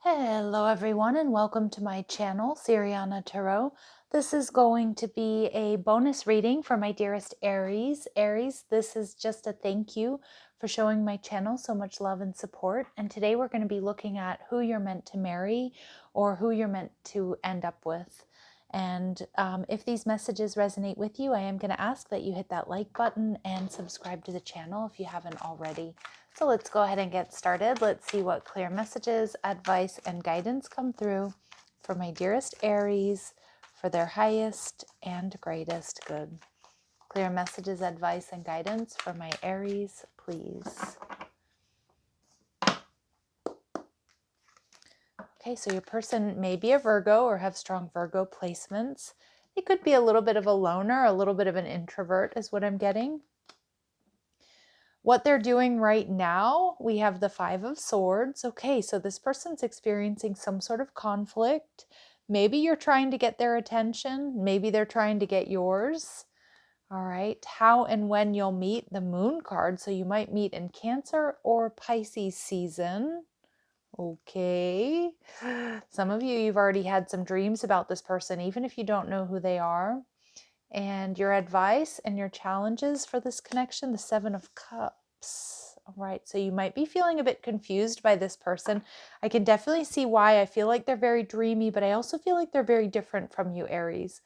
Hello everyone and welcome to my channel, Siriana Tarot. This is going to be a bonus reading for my dearest Aries. Aries, this is just a thank you for showing my channel so much love and support. And today we're going to be looking at who you're meant to marry or who you're meant to end up with. And if these messages resonate with you, I am going to ask that you hit that like button and subscribe to the channel if you haven't already. So let's go ahead and get started. Let's see what clear messages, advice, and guidance come through for my dearest Aries for their highest and greatest good. Clear messages, advice, and guidance for my Aries, please. Okay, so your person may be a Virgo or have strong Virgo placements. They could be a little bit of a loner, a little bit of an introvert is what I'm getting. What they're doing right now, we have the Five of Swords. Okay, so this person's experiencing some sort of conflict. Maybe you're trying to get their attention. Maybe they're trying to get yours. All right, how and when you'll meet, the Moon card. So you might meet in Cancer or Pisces season. Okay. Some of you, you've already had some dreams about this person, even if you don't know who they are. And your advice and your challenges for this connection, the Seven of Cups. All right, so you might be feeling a bit confused by this person. I can definitely see why. I feel like they're very dreamy, but I also feel like they're very different from you, Aries.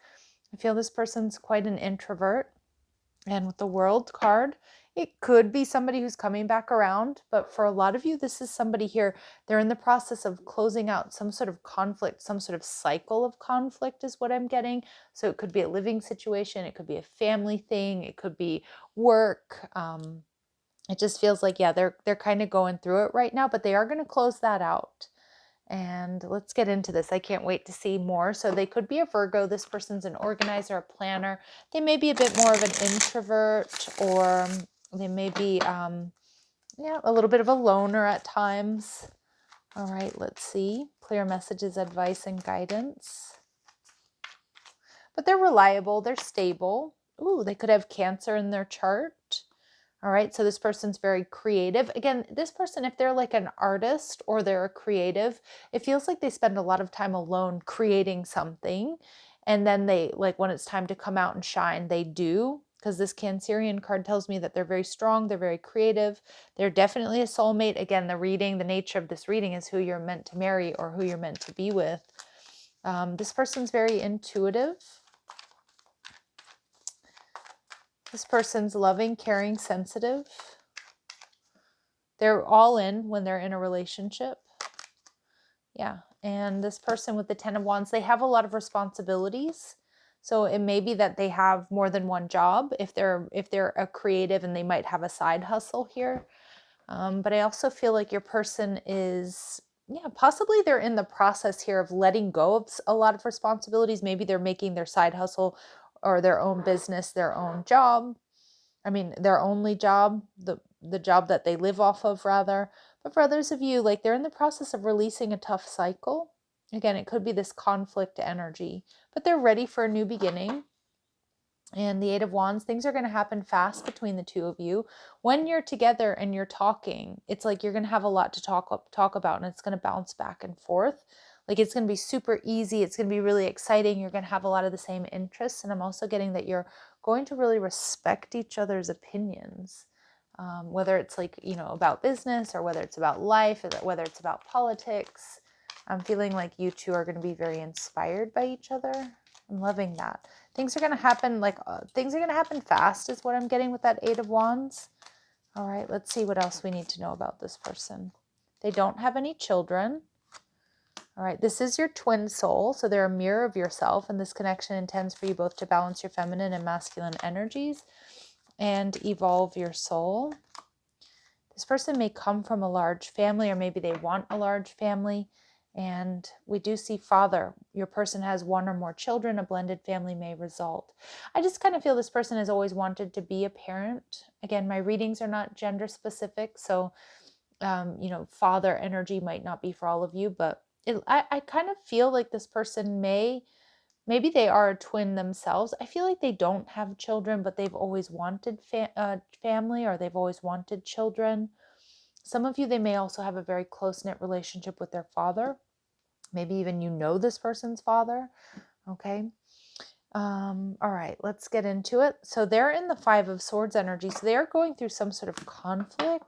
I feel this person's quite an introvert. And with the World card, it could be somebody who's coming back around, but for a lot of you, this is somebody here, they're in the process of closing out some sort of conflict, some sort of cycle of conflict is what I'm getting. So it could be a living situation, it could be a family thing, it could be work. It just feels like, yeah, they're kind of going through it right now, but they are going to close that out. And let's get into this. I can't wait to see more. So they could be a Virgo. This person's an organizer, a planner. They may be a bit more of an introvert, or they may be, a little bit of a loner at times. All right, let's see. Clear messages, advice, and guidance. But they're reliable. They're stable. Ooh, they could have Cancer in their chart. All right, so this person's very creative. Again, this person, if they're like an artist or they're a creative, it feels like they spend a lot of time alone creating something. And then they, like when it's time to come out and shine, they do. Because this Cancerian card tells me that they're very strong, they're very creative, they're definitely a soulmate. Again, the nature of this reading is who you're meant to marry or who you're meant to be with. This person's very intuitive. This person's loving, caring, sensitive. They're all in when they're in a relationship. Yeah. And this person with the Ten of Wands, they have a lot of responsibilities. So it may be that they have more than one job if they're a creative, and they might have a side hustle here. But I also feel like your person is, possibly they're in the process here of letting go of a lot of responsibilities. Maybe they're making their side hustle or their own business, their own job. I mean, their only job, the job that they live off of, rather. But for others of you, like they're in the process of releasing a tough cycle. Again, it could be this conflict energy, but they're ready for a new beginning. And the Eight of Wands, things are going to happen fast between the two of you. When you're together and you're talking, it's like you're going to have a lot to talk about, and it's going to bounce back and forth. Like it's going to be super easy. It's going to be really exciting. You're going to have a lot of the same interests. And I'm also getting that you're going to really respect each other's opinions, whether it's like, about business or whether it's about life, or whether it's about politics. I'm feeling like you two are going to be very inspired by each other. I'm loving that. Things are going to happen things are going to happen fast is what I'm getting with that Eight of Wands. All right, let's see what else we need to know about this person. They don't have any children. All right, this is your twin soul, so they're a mirror of yourself, and this connection intends for you both to balance your feminine and masculine energies and evolve your soul. This person may come from a large family, or maybe they want a large family. And we do see father. Your person has one or more children. A blended family may result. I just kind of feel this person has always wanted to be a parent. Again, my readings are not gender specific, so father energy might not be for all of you, but I kind of feel like this person maybe they are a twin themselves. I feel like they don't have children, but they've always wanted family, or they've always wanted children. Some of you, they may also have a very close-knit relationship with their father. Maybe even you know this person's father. Okay. All right, let's get into it. So they're in the Five of Swords energy. So they are going through some sort of conflict.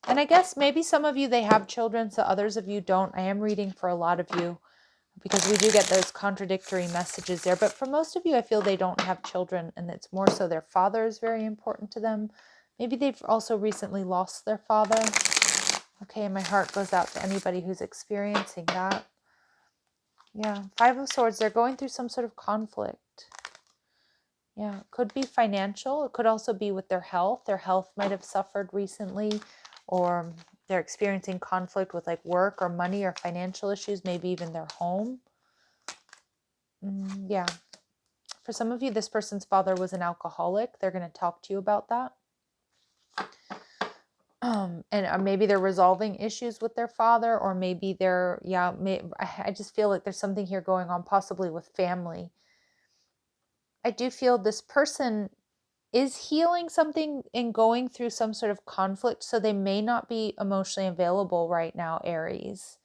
And I guess maybe some of you, they have children, so others of you don't. I am reading for a lot of you because we do get those contradictory messages there. But for most of you, I feel they don't have children, and it's more so their father is very important to them. Maybe they've also recently lost their father. Okay, and my heart goes out to anybody who's experiencing that. Yeah, Five of Swords, they're going through some sort of conflict. Yeah, it could be financial. It could also be with their health. Their health might have suffered recently, or they're experiencing conflict with like work or money or financial issues, maybe even their home. Yeah. For some of you, this person's father was an alcoholic. They're going to talk to you about that. And maybe they're resolving issues with their father, or maybe they're, I just feel like there's something here going on, possibly with family. I do feel this person is healing something and going through some sort of conflict, so they may not be emotionally available right now, Aries.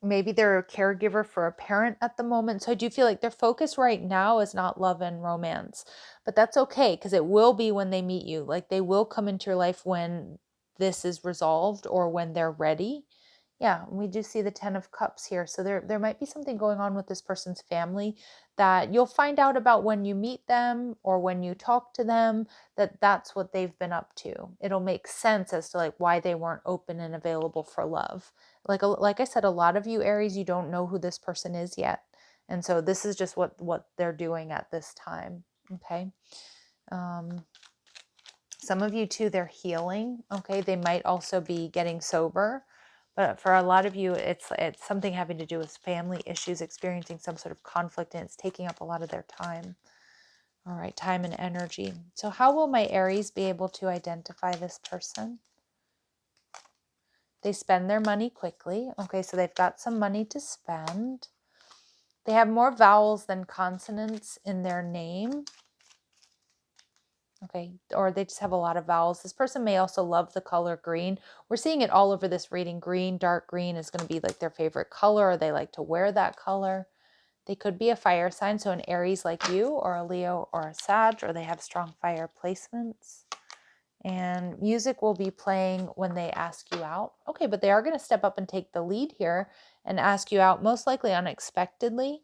Maybe they're a caregiver for a parent at the moment. So I do feel like their focus right now is not love and romance, but that's okay because it will be when they meet you. Like they will come into your life when this is resolved or when they're ready. Yeah, we do see the Ten of Cups here. So there might be something going on with this person's family that you'll find out about when you meet them or when you talk to them, that's what they've been up to. It'll make sense as to like why they weren't open and available for love. Like I said, a lot of you Aries, you don't know who this person is yet. And so this is just what they're doing at this time. Okay. Some of you too, they're healing. Okay. They might also be getting sober. But for a lot of you, it's something having to do with family issues, experiencing some sort of conflict, and it's taking up a lot of their time. All right, time and energy. So how will my Aries be able to identify this person? They spend their money quickly. Okay, so they've got some money to spend. They have more vowels than consonants in their name. Okay, or they just have a lot of vowels. This person may also love the color green. We're seeing it all over this reading. Green, dark green is going to be like their favorite color, or they like to wear that color. They could be a fire sign, so an Aries like you, or a Leo, or a Sag, or they have strong fire placements. And music will be playing when they ask you out. Okay, but they are going to step up and take the lead here and ask you out, most likely unexpectedly.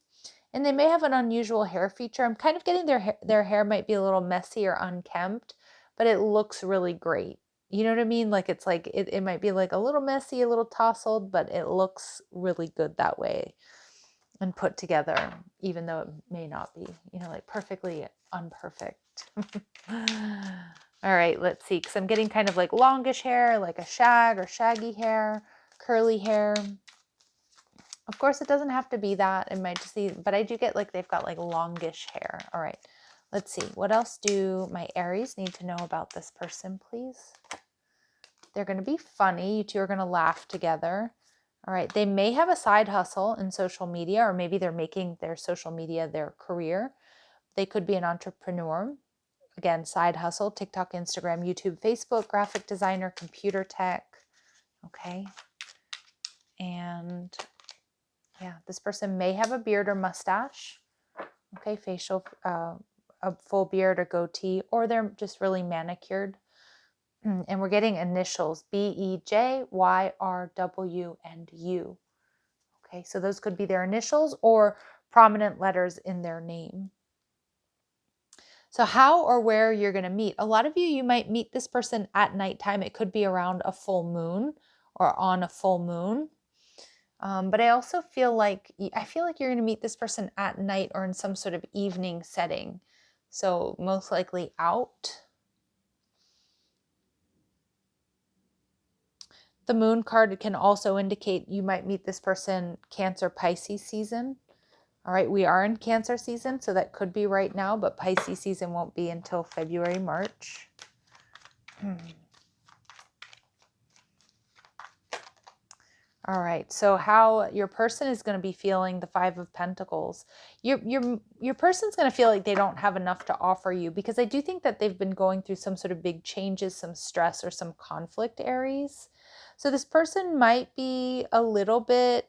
And they may have an unusual hair feature. I'm kind of getting their hair might be a little messy or unkempt, but it looks really great. You know what I mean? Like it's like it might be like a little messy, a little tousled, but it looks really good that way and put together, even though it may not be, like perfectly unperfect. All right, let's see, because I'm getting kind of like longish hair, like a shag or shaggy hair, curly hair. Of course, it doesn't have to be that. It might just be, but I do get like they've got like longish hair. All right, let's see. What else do my Aries need to know about this person, please? They're going to be funny. You two are going to laugh together. All right, they may have a side hustle in social media, or maybe they're making their social media their career. They could be an entrepreneur. Again, side hustle, TikTok, Instagram, YouTube, Facebook, graphic designer, computer tech. Okay. And yeah, this person may have a beard or mustache. Okay, facial, a full beard or goatee, or they're just really manicured. And we're getting initials, B-E-J, Y-R-W, and U. Okay, so those could be their initials or prominent letters in their name. So how or where you're going to meet. A lot of you might meet this person at nighttime. It could be around a full moon or on a full moon. But I also feel like you're going to meet this person at night or in some sort of evening setting. So most likely out. The moon card can also indicate you might meet this person Cancer, Pisces season. All right, we are in Cancer season, so that could be right now, but Pisces season won't be until February, March. All All right. So how your person is going to be feeling the Five of Pentacles. Your person's going to feel like they don't have enough to offer you, because I do think that they've been going through some sort of big changes, some stress or some conflict, Aries. So this person might be a little bit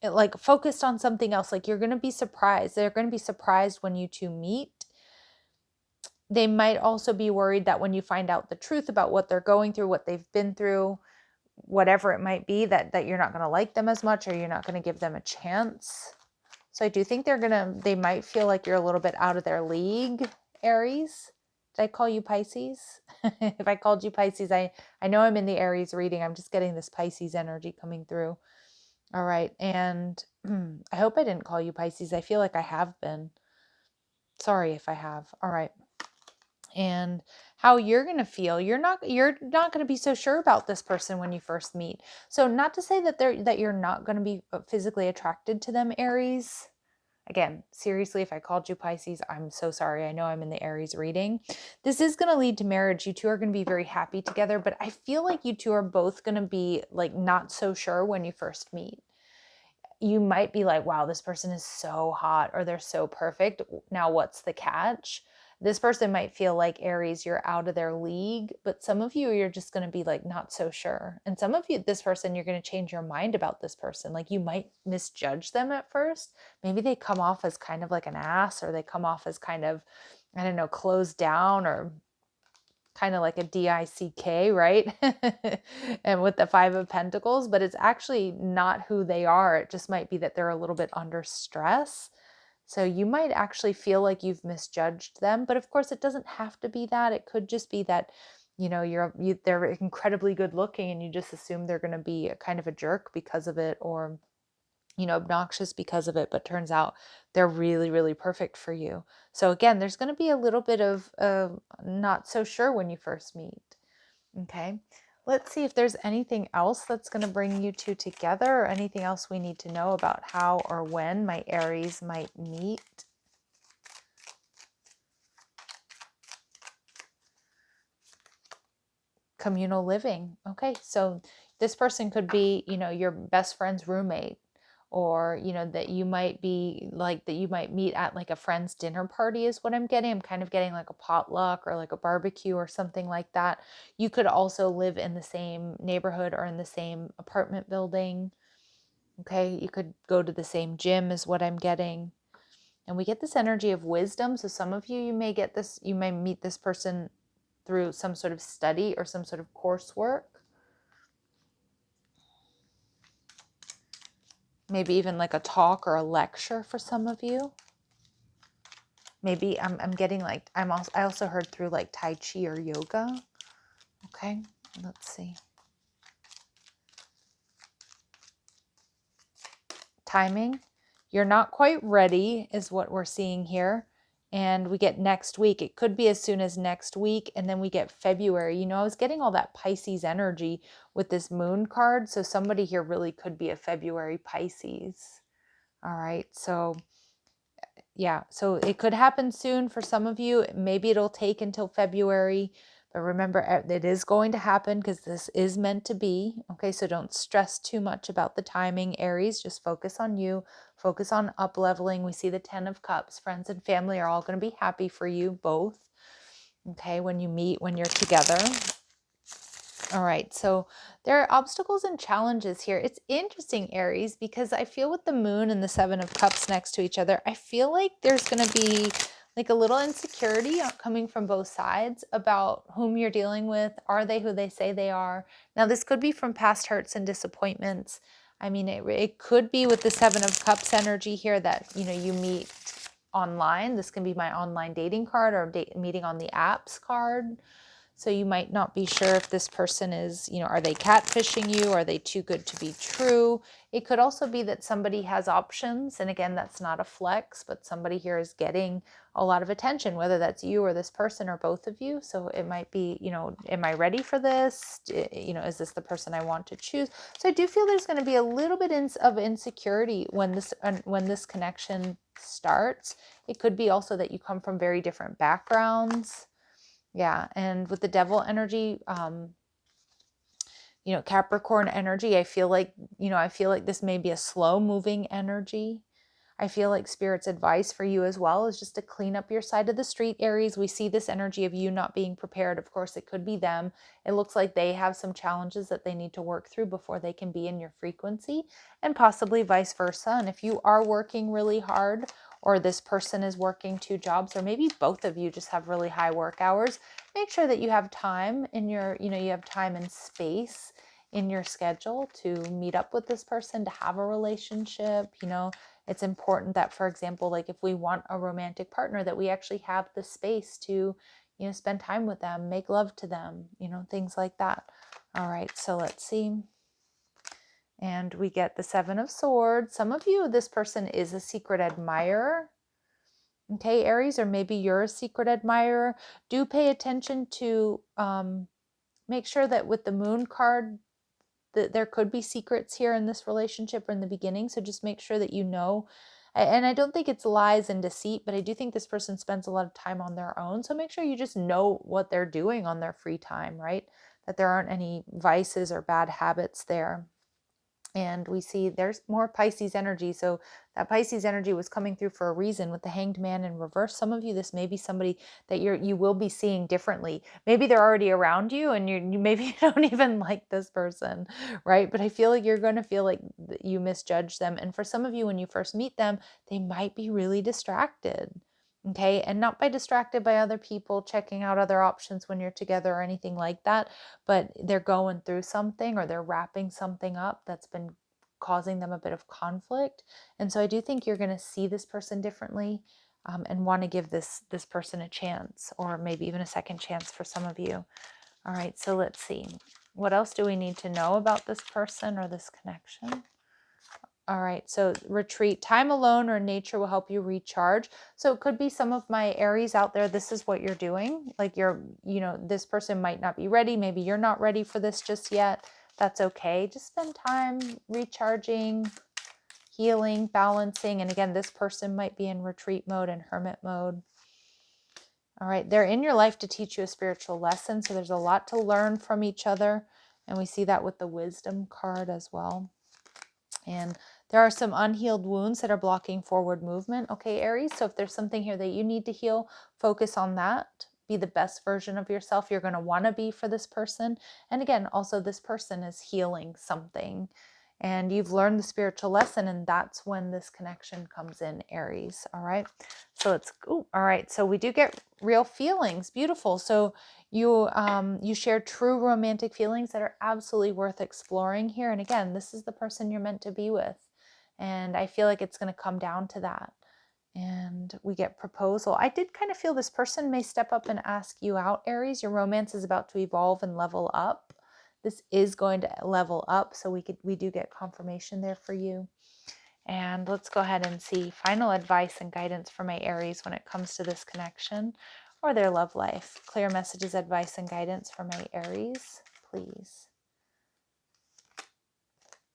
like focused on something else. Like you're going to be surprised. They're going to be surprised when you two meet. They might also be worried that when you find out the truth about what they're going through, what they've been through, whatever it might be, that you're not going to like them as much, or you're not going to give them a chance. So I do think they might feel like you're a little bit out of their league, Aries. Did I call you Pisces? If I called you Pisces, I know I'm in the Aries reading. I'm just getting this Pisces energy coming through. All right. And I hope I didn't call you Pisces. I feel like I have been. Sorry if I have. All right. And how you're going to feel. You're not going to be so sure about this person when you first meet. So not to say that you're not going to be physically attracted to them, Aries. Again, seriously, if I called you Pisces, I'm so sorry. I know I'm in the Aries reading. This is going to lead to marriage. You two are going to be very happy together, but I feel like you two are both going to be like not so sure when you first meet. You might be like, wow, this person is so hot, or they're so perfect. Now, what's the catch? This person might feel like, Aries, you're out of their league, but some of you, you're just going to be like, not so sure. And some of you, this person, you're going to change your mind about this person. Like you might misjudge them at first. Maybe they come off as kind of like an ass, or they come off as kind of, I don't know, closed down, or kind of like a DICK, right? And with the Five of Pentacles, but it's actually not who they are. It just might be that they're a little bit under stress. So you might actually feel like you've misjudged them, but of course it doesn't have to be that. It could just be that, you know, they're incredibly good looking and you just assume they're going to be a kind of a jerk because of it, or you know, obnoxious because of it, but turns out they're really, really perfect for you. So again, there's going to be a little bit of not so sure when you first meet. Okay. Let's see if there's anything else that's going to bring you two together, or anything else we need to know about how or when my Aries might meet. Communal living. Okay. So this person could be, you know, your best friend's roommate, or, you know, that you might be like, that you might meet at like a friend's dinner party is what I'm getting. I'm kind of getting like a potluck or like a barbecue or something like that. You could also live in the same neighborhood or in the same apartment building. Okay. You could go to the same gym is what I'm getting. And we get this energy of wisdom. So some of you, you may meet this person through some sort of study or some sort of coursework. Maybe even like a talk or a lecture for some of you. Maybe I'm getting like, I also heard through like Tai Chi or yoga. Okay, let's see. Timing. You're not quite ready is what we're seeing here. And we get next week. It could be as soon as next week. And then we get February. You know, I was getting all that Pisces energy with this moon card. So somebody here really could be a February Pisces. All right. So yeah, so it could happen soon for some of you. Maybe it'll take until February. But remember, it is going to happen because this is meant to be. Okay, so don't stress too much about the timing, Aries. Just focus on you. Focus on up-leveling. We see the 10 of Cups. Friends and family are all going to be happy for you, both. Okay, when you meet, when you're together. All right, so there are obstacles and challenges here. It's interesting, Aries, because I feel with the moon and the 7 of Cups next to each other, I feel like there's going to be like a little insecurity coming from both sides about whom you're dealing with. Are they who they say they are? Now, this could be from past hurts and disappointments. I mean, it could be with the 7 of Cups energy here that, you know, you meet online. This can be my online dating card, or meeting on the apps card. So you might not be sure if this person is, you know, are they catfishing you? Are they too good to be true? It could also be that somebody has options. And again, that's not a flex, but somebody here is getting a lot of attention, whether that's you or this person or both of you. So it might be, you know, am I ready for this? You know, is this the person I want to choose? So I do feel there's going to be a little bit of insecurity when this connection starts. It could be also that you come from very different backgrounds. Yeah, and with the Devil energy, Capricorn energy, I feel like this may be a slow moving energy. I feel like Spirit's advice for you as well is just to clean up your side of the street, Aries. We see this energy of you not being prepared. Of course, it could be them. It looks like they have some challenges that they need to work through before they can be in your frequency, and possibly vice versa. And if you are working really hard, or this person is working 2 jobs, or maybe both of you just have really high work hours, make sure that you have time in your, you have time and space in your schedule to meet up with this person, to have a relationship. It's important that, for example, like if we want a romantic partner, that we actually have the space to, spend time with them, make love to them, things like that. All right, so let's see. And we get the 7 of Swords. Some of you, this person is a secret admirer. Okay, Aries, or maybe you're a secret admirer. Do pay attention to, make sure that with the Moon card, that there could be secrets here in this relationship or in the beginning. So just make sure that you know. And I don't think it's lies and deceit, but I do think this person spends a lot of time on their own. So make sure you just know what they're doing on their free time, right? That there aren't any vices or bad habits there. And we see there's more Pisces energy. So that Pisces energy was coming through for a reason with the Hanged Man in reverse. Some of you, this may be somebody that you will be seeing differently. Maybe they're already around you and you maybe you don't even like this person, right? But I feel like you're going to feel like you misjudge them. And for some of you, when you first meet them, they might be really distracted. Okay. And not by distracted by other people, checking out other options when you're together or anything like that, but they're going through something, or they're wrapping something up that's been causing them a bit of conflict. And so I do think you're going to see this person differently, and want to give this person a chance, or maybe even a second chance for some of you. All right. So let's see. What else do we need to know about this person or this connection? All right, so retreat. Time alone or nature will help you recharge. So it could be some of my Aries out there. This is what you're doing. Like this person might not be ready. Maybe you're not ready for this just yet. That's okay. Just spend time recharging, healing, balancing. And again, this person might be in retreat mode and hermit mode. All right, they're in your life to teach you a spiritual lesson. So there's a lot to learn from each other. And we see that with the wisdom card as well. And there are some unhealed wounds that are blocking forward movement. Okay, Aries, so if there's something here that you need to heal, focus on that. Be the best version of yourself you're going to want to be for this person. And again, also this person is healing something. And you've learned the spiritual lesson, and that's when this connection comes in, Aries. All right. So all right. So we do get real feelings. Beautiful. So you share true romantic feelings that are absolutely worth exploring here. And again, this is the person you're meant to be with. And I feel like it's going to come down to that. And we get proposal. I did kind of feel this person may step up and ask you out, Aries. Your romance is about to evolve and level up. This is going to level up, so we do get confirmation there for you. And let's go ahead and see final advice and guidance for my Aries when it comes to this connection or their love life. Clear messages, advice, and guidance for my Aries, please.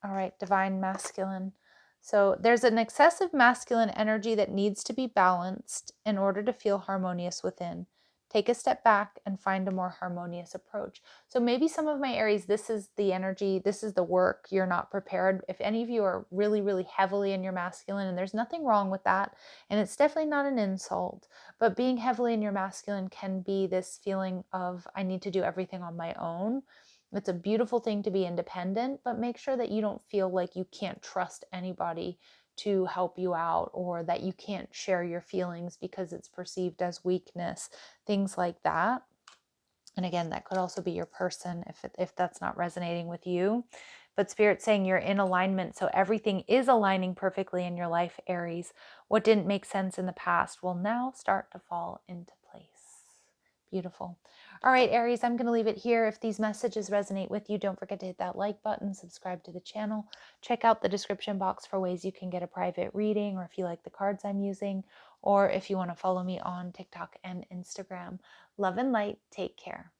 All right, divine masculine. So there's an excessive masculine energy that needs to be balanced in order to feel harmonious within. Take a step back and find a more harmonious approach. So maybe some of my Aries, this is the energy, this is the work. You're not prepared. If any of you are really, really heavily in your masculine, and there's nothing wrong with that, and it's definitely not an insult, but being heavily in your masculine can be this feeling of, I need to do everything on my own. It's a beautiful thing to be independent, but make sure that you don't feel like you can't trust anybody to help you out, or that you can't share your feelings because it's perceived as weakness, things like that. And again, that could also be your person if that's not resonating with you. But Spirit's saying you're in alignment, so everything is aligning perfectly in your life, Aries. What didn't make sense in the past will now start to fall into place. Beautiful. All right, Aries, I'm going to leave it here. If these messages resonate with you, don't forget to hit that like button, subscribe to the channel, check out the description box for ways you can get a private reading, or if you like the cards I'm using, or if you want to follow me on TikTok and Instagram. Love and light. Take care.